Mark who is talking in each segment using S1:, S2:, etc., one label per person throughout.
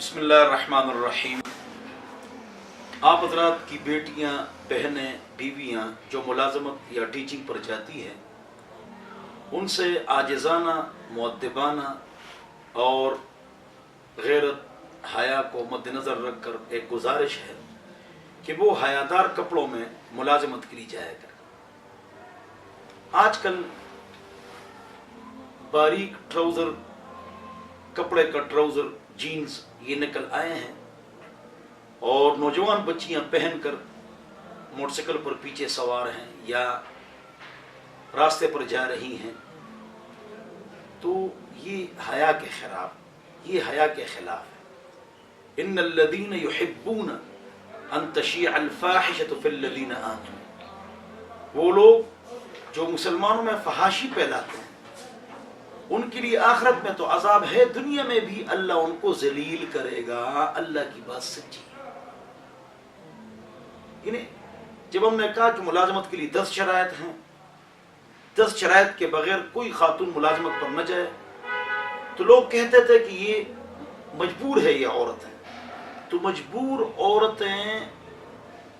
S1: بسم اللہ الرحمن الرحیم۔ آپ حضرات کی بیٹیاں، بہنیں، بیویاں جو ملازمت یا ٹیچنگ پر جاتی ہیں، ان سے عاجزانہ، مؤدبانہ اور غیرت حیا کو مد نظر رکھ کر ایک گزارش ہے کہ وہ حیادار کپڑوں میں ملازمت کے لیے جایا کریں۔ آج کل باریک ٹراؤزر، کپڑے کا ٹراؤزر، جینز یہ نکل آئے ہیں اور نوجوان بچیاں پہن کر موٹر سائیکل پر پیچھے سوار ہیں یا راستے پر جا رہی ہیں، تو یہ حیا کے خلاف ہے۔ ان الذین یحبون ان تشیع الفاحشۃ فی الذین آمنوا، وہ لوگ جو مسلمانوں میں فحاشی پھیلاتے ہیں ان کے لیے آخرت میں تو عذاب ہے، دنیا میں بھی اللہ ان کو ذلیل کرے گا۔ اللہ کی بات سچی ہے۔ یعنی جب ہم نے کہا کہ ملازمت کے لیے 10 شرائط ہیں، 10 شرائط کے بغیر کوئی خاتون ملازمت پر نہ جائے، تو لوگ کہتے تھے کہ یہ مجبور ہے، یہ عورتیں تو مجبور عورتیں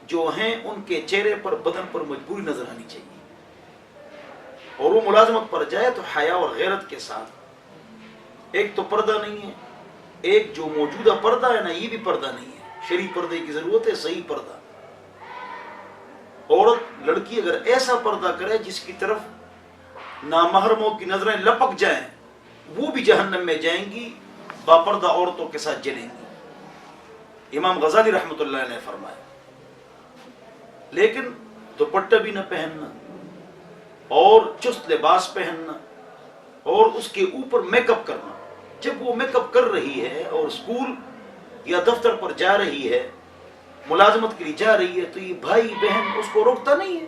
S1: جو ہیں ان کے چہرے پر، بدن پر مجبوری نظر آنی چاہیے، اور وہ ملازمت پر جائے تو حیا اور غیرت کے ساتھ۔ ایک تو پردہ نہیں ہے، ایک جو موجودہ پردہ ہے نا، یہ بھی پردہ نہیں ہے، شرعی پردے کی ضرورت ہے، صحیح پردہ۔ عورت، لڑکی اگر ایسا پردہ کرے جس کی طرف نامحرموں کی نظریں لپک جائیں، وہ بھی جہنم میں جائیں گی، باپردہ عورتوں کے ساتھ جلیں گی، امام غزالی رحمۃ اللہ نے فرمایا۔ لیکن دوپٹہ بھی نہ پہننا اور چست لباس پہننا اور اس کے اوپر میک اپ کرنا، جب وہ میک اپ کر رہی ہے اور اسکول یا دفتر پر جا رہی ہے، ملازمت کے لیے جا رہی ہے، تو یہ بھائی بہن اس کو روکتا نہیں ہے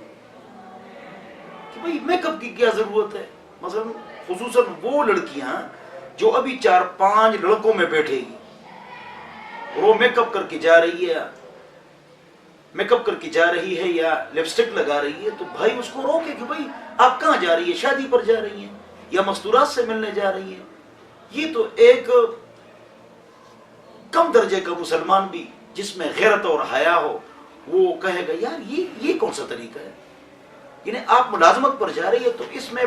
S1: کہ بھائی میک اپ کی کیا ضرورت ہے۔ مثلا خصوصاً وہ لڑکیاں جو ابھی 4-5 لڑکوں میں بیٹھے گی اور وہ میک اپ کر کے جا رہی ہے یا لپسٹک لگا رہی ہے، تو بھائی اس کو روکے کہ بھائی آپ کہاں جا رہی ہے، شادی پر جا رہی ہیں یا مستورات سے ملنے جا رہی ہیں۔ یہ تو ایک کم درجے کا مسلمان بھی جس میں غیرت اور حیا ہو، وہ کہے گا یار یہ کون سا طریقہ ہے۔ یعنی آپ ملازمت پر جا رہی ہے تو اس میں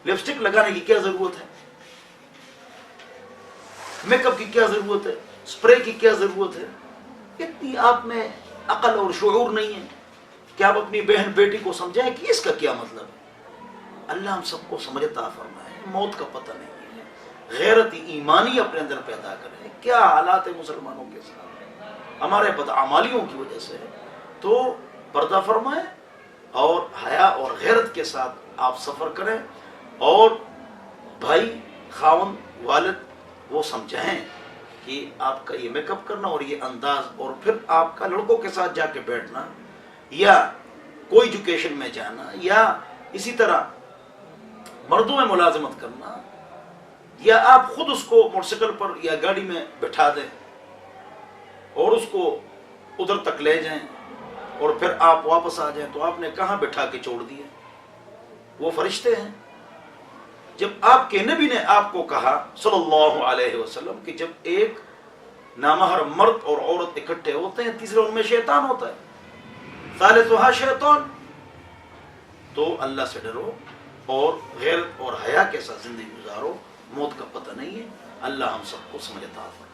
S1: لپسٹک لگانے کی کیا ضرورت ہے، میک اپ کی کیا ضرورت ہے، اسپرے کی کیا ضرورت ہے۔ اتنی آپ میں عقل اور شعور نہیں ہے کہ آپ اپنی بہن بیٹی کو سمجھائیں کہ اس کا کیا مطلب ہے۔ اللہ ہم سب کو سمجھ عطا فرمائے، موت کا پتہ نہیں ہے، غیرت ایمانی اپنے اندر پیدا کریں۔ کیا حالات ہے مسلمانوں کے ساتھ ہمارے بدعمالیوں کی وجہ سے، تو پردہ فرمائیں اور حیا اور غیرت کے ساتھ آپ سفر کریں، اور بھائی، خاوند، والد وہ سمجھائیں کہ آپ کا یہ میک اپ کرنا اور یہ انداز، اور پھر آپ کا لڑکوں کے ساتھ جا کے بیٹھنا یا کوئی ایجوکیشن میں جانا یا اسی طرح مردوں میں ملازمت کرنا، یا آپ خود اس کو موٹر سائیکل پر یا گاڑی میں بٹھا دیں اور اس کو ادھر تک لے جائیں اور پھر آپ واپس آ جائیں، تو آپ نے کہاں بٹھا کے چھوڑ دیا؟ وہ فرشتے ہیں۔ جب آپ کے نبی نے آپ کو کہا صلی اللہ علیہ وسلم کہ جب ایک نامحرم مرد اور عورت اکٹھے ہوتے ہیں، تیسرے ان میں شیطان ہوتا ہے، ثالثھا شیطان، تو اللہ سے ڈرو اور غیرت اور حیا کے ساتھ زندگی گزارو، موت کا پتہ نہیں ہے۔ اللہ ہم سب کو سمجھ عطا فرمائے۔